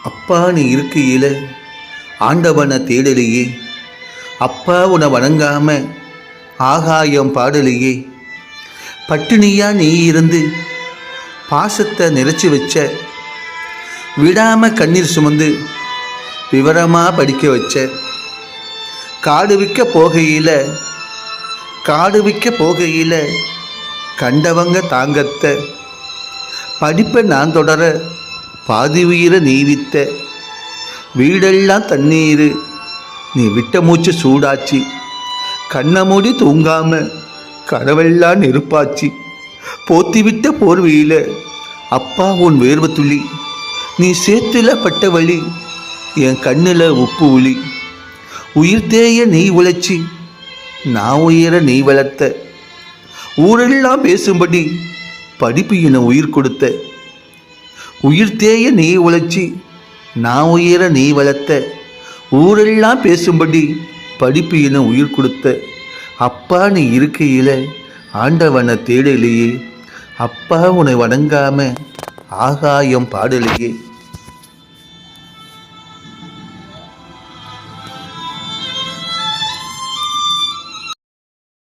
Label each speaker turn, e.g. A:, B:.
A: அப்பா நீ இருக்கையில் ஆண்டவனை தேடலையே, அப்பா உன்னை வணங்காம ஆகாயம் பாடலையே, பட்டினியா நீ இருந்து பாசத்தை நிறைச்சி வச்ச, விடாம கண்ணீர் சுமந்து விவரமாக படிக்க வச்ச, காடு விற்க போகையில் கண்டவங்க தாங்கத்த, படிப்பை நான் தொடர பாதி உயிரை நீ வித்த, வீடெல்லாம் தண்ணீர் நீ விட்ட மூச்சு சூடாச்சு, கண்ணை மூடி தூங்காம கனவெல்லாம் நெருப்பாச்சு, போத்திவிட்ட போர்வையில் அப்பா உன் வேர்வை துளி, நீ சேத்துல பட்ட வழி என் கண்ணில் உப்பு உளி, உயிர் தேய நீ உழைச்சி நான் உயிர நீ வளர்த்த, ஊரெல்லாம் பேசும்படி படிப்பு என உயிர் கொடுத்த, உயிர் தேய நீ உழைச்சி நான் உயிர நீ வளர்த்த, ஊரெல்லாம் பேசும்படி படிப்பு என உயிர் கொடுத்த, அப்பா நீ இருக்கையில் ஆண்டவனை தேடலையே, அப்பா உன்னை வணங்காம ஆகாயம் பாடலையே.